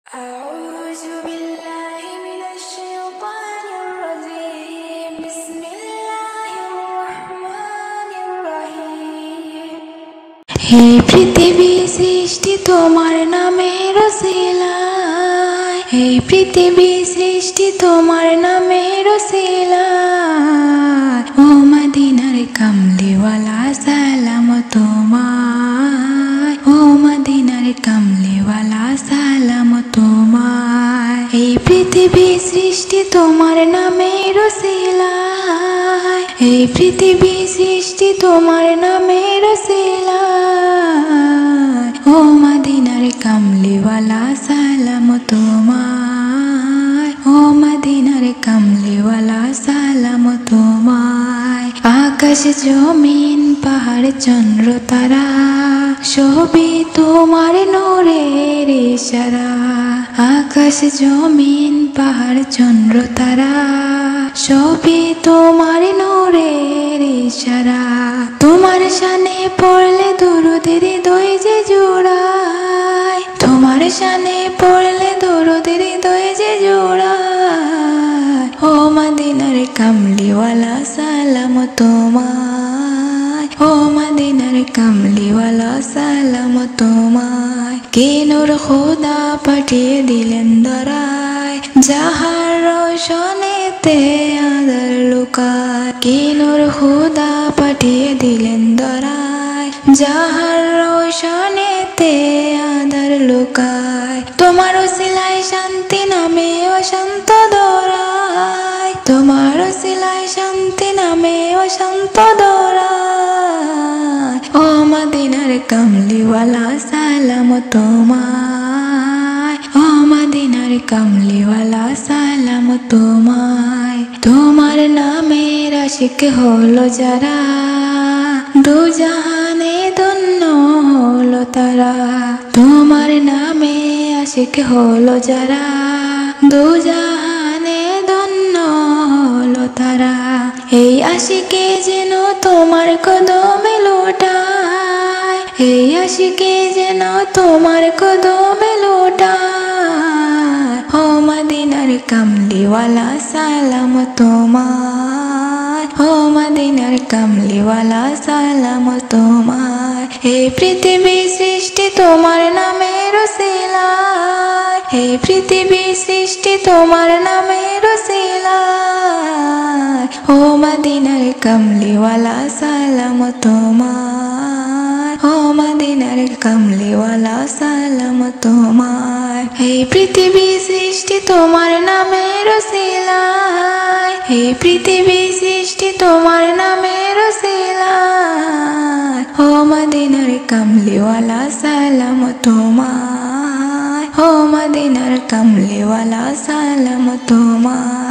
أعوذ بالله من الشيطان الرجيم بسم الله الرحمن الرحيم হে পৃথিবী সৃষ্টি তোমার নামের ওসিলায় হে পৃথিবী সৃষ্টি তোমার নামের ওসিলায় ও মদিনার কামলিওয়ালা সালাম তোমায় ও মদিনার কামলিওয়ালা সালাম তোমায় এই পৃথিবী সৃষ্টি তোমার নামের ওসিলায় এই পৃথিবী সৃষ্টি তোমার নামের ওসিলায় ও মদিনার কামলিওয়ালা সালাম তোমায় ও মদিনার কামলিওয়ালা সালাম তোমায় আকাশ জমিন পাহাড় চন্দ্র তারা সবই তোমার নূরের ইশারা আকাশ জমিন পাহাড় চন্দ্র তারা সবই তোমার নূরের ইশারা তোমার শানে পড়লে দরুদের হৃদয় যে জোড়ায় তোমার শানে পড়লে দরুদের হৃদয় যে জোড়ায় ও মদিনার কামলিওয়ালা সালাম তোমায় ও মদিনার কামলিওয়ালা সালাম তোমায় কে নূর খোদা পাঠিয়ে দিলেন ধরায় যাহার রোশনেতে আঁধার লুকায় কে নূর খোদা পাঠিয়ে দিলেন ধরায় যাহার রোশনেতে আঁধার লুকায় তোমার ওসিলায় শান্তি নামে অশান্ত দৌড়ায় তোমার ওসিলায় শান্তি নামে অশান্ত দৌড়ায় ও মদিনার কামলিওয়ালা সালাম তোমায় ও মদিনার কামলিওয়ালা সালাম তোমায় তোমার নামের আশিক হলো যারা দু জাহানে ধন্য হলো তারা তোমার নামে আশিক হলো যারা দু জাহানে ধন্য হলো তারা এই আশিকে যেন তোমার কদমে লোটায় এই আশিকে যেন তোমার কদমে লোটায় ও মদিনার কামলিওয়ালা সালাম তোমায় ও মদিনার কামলিওয়ালা সালাম তোমায় এই পৃথিবী সৃষ্টি তোমার নামের ওসিলায় এই পৃথিবী সৃষ্টি তোমার নামের ওসিলায় ও মদিনার কামলিওয়ালা সালাম তোমায় ও মদিনার কামলিওয়ালা সালাম তোমায় এই পৃথিবী সৃষ্টি তোমার নামের ওসিলায় এই পৃথিবী সৃষ্টি তোমার নামের ওসিলায় ও মদিনার কামলিওয়ালা সালাম তোমায় ও মদিনার কামলিওয়ালা সালাম তোমায়।